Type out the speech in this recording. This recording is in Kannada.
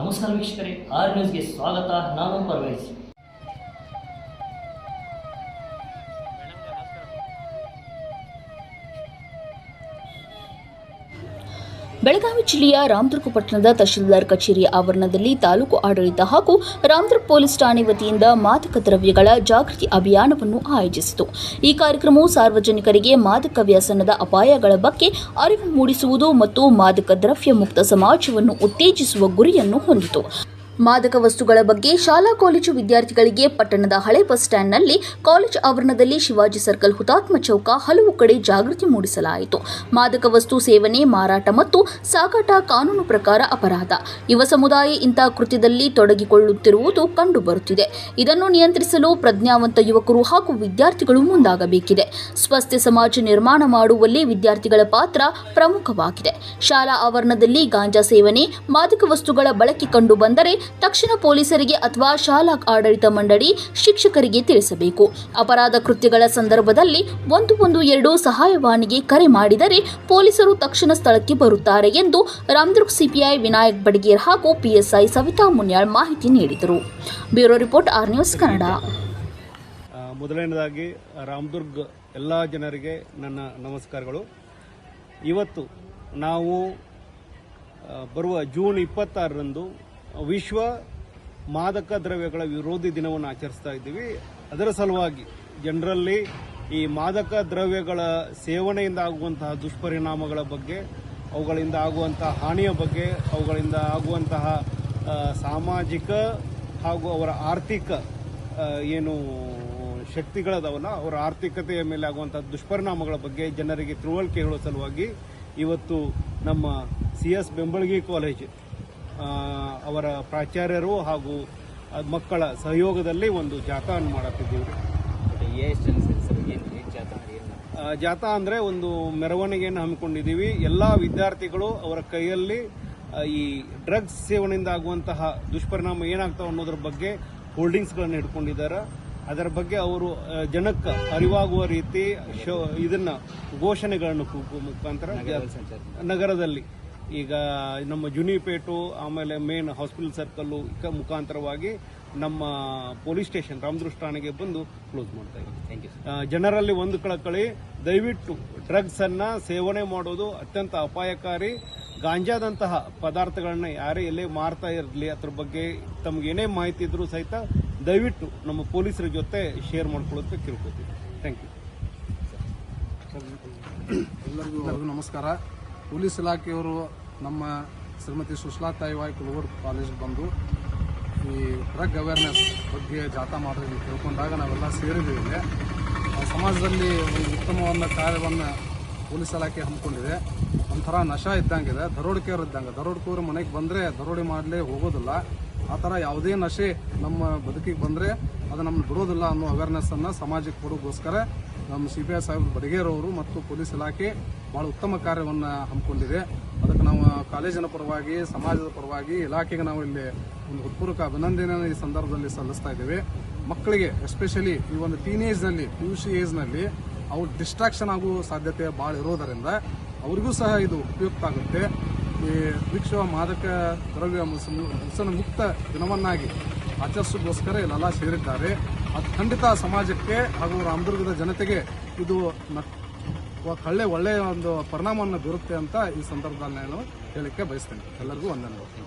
ನಮಸ್ಕಾರ ವೀಕ್ಷಕರೇ, ಆರ್ ನ್ಯೂಸ್ಗೆ ಸ್ವಾಗತ. ನಾನು ಪರ್ವೇಜ್. ಬೆಳಗಾವಿ ಜಿಲ್ಲೆಯ ರಾಮದುರ್ಗ ಪಟ್ಟಣದ ತಹಶೀಲ್ದಾರ್ ಕಚೇರಿಯ ಆವರಣದಲ್ಲಿ ತಾಲೂಕು ಆಡಳಿತ ಹಾಗೂ ರಾಮದುರ್ಗ ಪೊಲೀಸ್ ಠಾಣೆ ವತಿಯಿಂದ ಮಾದಕ ದ್ರವ್ಯಗಳ ಜಾಗೃತಿ ಅಭಿಯಾನವನ್ನು ಆಯೋಜಿಸಿತು. ಈ ಕಾರ್ಯಕ್ರಮವು ಸಾರ್ವಜನಿಕರಿಗೆ ಮಾದಕ ವ್ಯಸನದ ಅಪಾಯಗಳ ಬಗ್ಗೆ ಅರಿವು ಮೂಡಿಸುವುದು ಮತ್ತು ಮಾದಕ ದ್ರವ್ಯ ಮುಕ್ತ ಸಮಾಜವನ್ನು ಉತ್ತೇಜಿಸುವ ಗುರಿಯನ್ನು ಹೊಂದಿತು. ಮಾದಕ ವಸ್ತುಗಳ ಬಗ್ಗೆ ಶಾಲಾ ಕಾಲೇಜು ವಿದ್ಯಾರ್ಥಿಗಳಿಗೆ ಪಟ್ಟಣದ ಹಳೆ ಬಸ್ ಸ್ಟ್ಯಾಂಡ್ನಲ್ಲಿ, ಕಾಲೇಜ್ ಆವರಣದಲ್ಲಿ, ಶಿವಾಜಿ ಸರ್ಕಲ್, ಹುತಾತ್ಮ ಚೌಕ ಹಲವು ಕಡೆ ಜಾಗೃತಿ ಮೂಡಿಸಲಾಯಿತು. ಮಾದಕ ವಸ್ತು ಸೇವನೆ, ಮಾರಾಟ ಮತ್ತು ಸಾಗಾಟ ಕಾನೂನು ಪ್ರಕಾರ ಅಪರಾಧ. ಯುವ ಸಮುದಾಯ ಇಂತಹ ಕೃತ್ಯದಲ್ಲಿ ತೊಡಗಿಕೊಳ್ಳುತ್ತಿರುವುದು ಕಂಡುಬರುತ್ತಿದೆ. ಇದನ್ನು ನಿಯಂತ್ರಿಸಲು ಪ್ರಜ್ಞಾವಂತ ಯುವಕರು ಹಾಗೂ ವಿದ್ಯಾರ್ಥಿಗಳು ಮುಂದಾಗಬೇಕಿದೆ. ಸ್ವಸ್ಥ ಸಮಾಜ ನಿರ್ಮಾಣ ಮಾಡುವಲ್ಲಿ ವಿದ್ಯಾರ್ಥಿಗಳ ಪಾತ್ರ ಪ್ರಮುಖವಾಗಿದೆ. ಶಾಲಾ ಆವರಣದಲ್ಲಿ ಗಾಂಜಾ ಸೇವನೆ, ಮಾದಕ ವಸ್ತುಗಳ ಬಳಕೆ ಕಂಡು ಬಂದರೆ ತಕ್ಷಣ ಪೊಲೀಸರಿಗೆ ಅಥವಾ ಶಾಲಾ ಆಡಳಿತ ಮಂಡಳಿ ಶಿಕ್ಷಕರಿಗೆ ತಿಳಿಸಬೇಕು. ಅಪರಾಧ ಕೃತ್ಯಗಳ ಸಂದರ್ಭದಲ್ಲಿ 112 ಸಹಾಯವಾಣಿಗೆ ಕರೆ ಮಾಡಿದರೆ ಪೊಲೀಸರು ತಕ್ಷಣ ಸ್ಥಳಕ್ಕೆ ಬರುತ್ತಾರೆ ಎಂದು ರಾಮದುರ್ಗ ಸಿಪಿಐ ವಿನಾಯಕ್ ಬಡಗೇರ್ ಹಾಗೂ ಪಿಎಸ್ಐ ಸವಿತಾ ಮುನ್ಯಾಳ್ ಮಾಹಿತಿ ನೀಡಿದರು. Bureau report, R news Kannada. ಮೊದಲನೇದಾಗಿ ರಾಮದುರ್ಗ ಎಲ್ಲ ಜನರಿಗೆ ನನ್ನ ನಮಸ್ಕಾರಗಳು. ಇವತ್ತು ನಾವು ಬರುವ ಜೂನ್ 26ರಂದು ವಿಶ್ವ ಮಾದಕ ದ್ರವ್ಯಗಳ ವಿರೋಧಿ ದಿನವನ್ನು ಆಚರಿಸ್ತಾ ಇದ್ದೀವಿ. ಅದರ ಸಲುವಾಗಿ ಜನರಲ್ಲಿ ಈ ಮಾದಕ ದ್ರವ್ಯಗಳ ಸೇವನೆಯಿಂದ ಆಗುವಂತಹ ದುಷ್ಪರಿಣಾಮಗಳ ಬಗ್ಗೆ, ಅವುಗಳಿಂದ ಆಗುವಂತಹ ಹಾನಿಯ ಬಗ್ಗೆ, ಅವುಗಳಿಂದ ಆಗುವಂತಹ ಸಾಮಾಜಿಕ ಹಾಗೂ ಅವರ ಆರ್ಥಿಕ ಏನು ಶಕ್ತಿಗಳದಾವಲ್ಲ, ಅವರ ಆರ್ಥಿಕತೆಯ ಮೇಲೆ ಆಗುವಂತಹ ದುಷ್ಪರಿಣಾಮಗಳ ಬಗ್ಗೆ ಜನರಿಗೆ ತಿಳುವಳಿಕೆ ಹೇಳುವ ಸಲುವಾಗಿ ಇವತ್ತು ನಮ್ಮ CS ಬೆಂಬಳಗಿ ಕಾಲೇಜ್ ಅವರ ಪ್ರಾಚಾರ್ಯರು ಹಾಗೂ ಮಕ್ಕಳ ಸಹಯೋಗದಲ್ಲಿ ಒಂದು ಜಾಥಾವನ್ನು ಮಾಡುತ್ತಿದ್ದೀವಿ. ಜಾಥಾ ಅಂದರೆ ಒಂದು ಮೆರವಣಿಗೆಯನ್ನು ಹಮ್ಮಿಕೊಂಡಿದ್ದೀವಿ. ಎಲ್ಲ ವಿದ್ಯಾರ್ಥಿಗಳು ಅವರ ಕೈಯಲ್ಲಿ ಈ ಡ್ರಗ್ಸ್ ಸೇವನೆಯಿಂದ ಆಗುವಂತಹ ದುಷ್ಪರಿಣಾಮ ಏನಾಗ್ತಾವೆ ಅನ್ನೋದ್ರ ಬಗ್ಗೆ ಹೋಲ್ಡಿಂಗ್ಸ್ಗಳನ್ನು ಹಿಡ್ಕೊಂಡಿದ್ದಾರೆ. ಅದರ ಬಗ್ಗೆ ಅವರು ಜನಕ್ಕೆ ಅರಿವಾಗುವ ರೀತಿ ಇದನ್ನ ಘೋಷಣೆಗಳನ್ನು ಮುಖಾಂತರ ನಗರದಲ್ಲಿ ಈಗ ನಮ್ಮ ಜುನಿಪೇಟು, ಆಮೇಲೆ ಮೇನ್ ಹಾಸ್ಪಿಟಲ್ ಸರ್ಕಲ್ಲು ಮುಖಾಂತರವಾಗಿ ನಮ್ಮ ಪೊಲೀಸ್ ಸ್ಟೇಷನ್ ರಾಮದುರ್ಗ ಠಾಣೆಗೆ ಬಂದು ಕ್ಲೋಸ್ ಮಾಡ್ತಾ ಇದ್ದೀವಿ. ಜನರಲ್ಲಿ ಒಂದು ಕಳಕಳಿ, ದಯವಿಟ್ಟು ಡ್ರಗ್ಸ್ ಅನ್ನ ಸೇವನೆ ಮಾಡೋದು ಅತ್ಯಂತ ಅಪಾಯಕಾರಿ. ಗಾಂಜಾದಂತಹ ಪದಾರ್ಥಗಳನ್ನ ಯಾರೇ ಎಲ್ಲೇ ಮಾರ್ತಾ ಇರಲಿ, ಅದ್ರ ಬಗ್ಗೆ ತಮಗೇನೇ ಮಾಹಿತಿ ಇದ್ರೂ ಸಹಿತ ದಯವಿಟ್ಟು ನಮ್ಮ ಪೊಲೀಸರ ಜೊತೆ ಶೇರ್ ಮಾಡ್ಕೊಳ್ಳೋದಕ್ಕೆ ತಿಳ್ಕೊತೀವಿ. Thank you. ಎಲ್ಲರಿಗೂ ನಮಸ್ಕಾರ. ಪೊಲೀಸ್ ಇಲಾಖೆಯವರು ನಮ್ಮ ಶ್ರೀಮತಿ ಸುಶ್ಲಾತಾಯಿ ವಾಯ್ ಕುಲವರ್ಗ ಕಾಲೇಜ್ ಬಂದು ಈ ಡ್ರಗ್ ಅವೇರ್ನೆಸ್ ಬಗ್ಗೆ ಜಾಥಾ ಮಾಡೋದನ್ನು ತಿಳ್ಕೊಂಡಾಗ ನಾವೆಲ್ಲ ಸೇರಿದ್ದೀವಿ. ಸಮಾಜದಲ್ಲಿ ಒಂದು ಉತ್ತಮವಾದ ಕಾರ್ಯವನ್ನು ಪೊಲೀಸ್ ಇಲಾಖೆ ಹಮ್ಮಿಕೊಂಡಿದೆ. ಒಂಥರ ನಶಾ ಇದ್ದಂಗಿದೆ, ದರೋಡಿಕೆಯವರು ಇದ್ದಂಗೆ. ದರೋಡಿಕೆಯವರು ಮನೆಗೆ ಬಂದರೆ ದರೋಡೆ ಮಾಡಲೇ ಹೋಗೋದಿಲ್ಲ. ಆ ಥರ ಯಾವುದೇ ನಶೆ ನಮ್ಮ ಬದುಕಿಗೆ ಬಂದರೆ ಅದು ನಮ್ಮನ್ನು ಬಿಡೋದಿಲ್ಲ ಅನ್ನೋ ಅವೇರ್ನೆಸ್ಸನ್ನು ಸಮಾಜಕ್ಕೆ ಕೊಡೋಕ್ಕೋಸ್ಕರ ನಮ್ಮ CPI ಸಾಹೇಬ್ ಬಡಗೇರ್ ಅವರು ಮತ್ತು ಪೊಲೀಸ್ ಇಲಾಖೆ ಭಾಳ ಉತ್ತಮ ಕಾರ್ಯವನ್ನು ಹಮ್ಮಿಕೊಂಡಿದೆ. ಅದಕ್ಕೆ ನಾವು ಕಾಲೇಜಿನ ಪರವಾಗಿ, ಸಮಾಜದ ಪರವಾಗಿ ಇಲಾಖೆಗೆ ನಾವು ಇಲ್ಲಿ ಒಂದು ಹೃತ್ಪೂರ್ವಕ ಅಭಿನಂದನೆಯನ್ನು ಈ ಸಂದರ್ಭದಲ್ಲಿ ಸಲ್ಲಿಸ್ತಾ ಇದ್ದೇವೆ. ಮಕ್ಕಳಿಗೆ ಎಸ್ಪೆಷಲಿ ಈ ಒಂದು ಟೀನೇಜ್ನಲ್ಲಿ, PUC ಏಜ್ನಲ್ಲಿ ಅವ್ರು ಡಿಸ್ಟ್ರಾಕ್ಷನ್ ಆಗುವ ಸಾಧ್ಯತೆ ಭಾಳ ಇರೋದರಿಂದ ಅವರಿಗೂ ಸಹ ಇದು ಉಪಯುಕ್ತ ಆಗುತ್ತೆ. ಈ ವಿಶ್ವ ಮಾದಕ ದ್ರವ್ಯ ವ್ಯಸನ ಮುಕ್ತ ದಿನವನ್ನಾಗಿ ಆಚರಿಸೋಕ್ಕೋಸ್ಕರ ಇಲ್ಲೆಲ್ಲ ಸೇರಿದ್ದಾರೆ. ಅದು ಖಂಡಿತ ಸಮಾಜಕ್ಕೆ ಹಾಗೂ ರಾಮದುರ್ಗದ ಜನತೆಗೆ ಇದು ಒಳ್ಳೆಯ ಒಂದು ಪರಿಣಾಮವನ್ನು ಬೀರುತ್ತೆ ಅಂತ ಈ ಸಂದರ್ಭದಲ್ಲಿ ನಾನು ಹೇಳಿಕೆ ಬಯಸ್ತೇನೆ. ಎಲ್ಲರಿಗೂ ವಂದನೆಗಳು.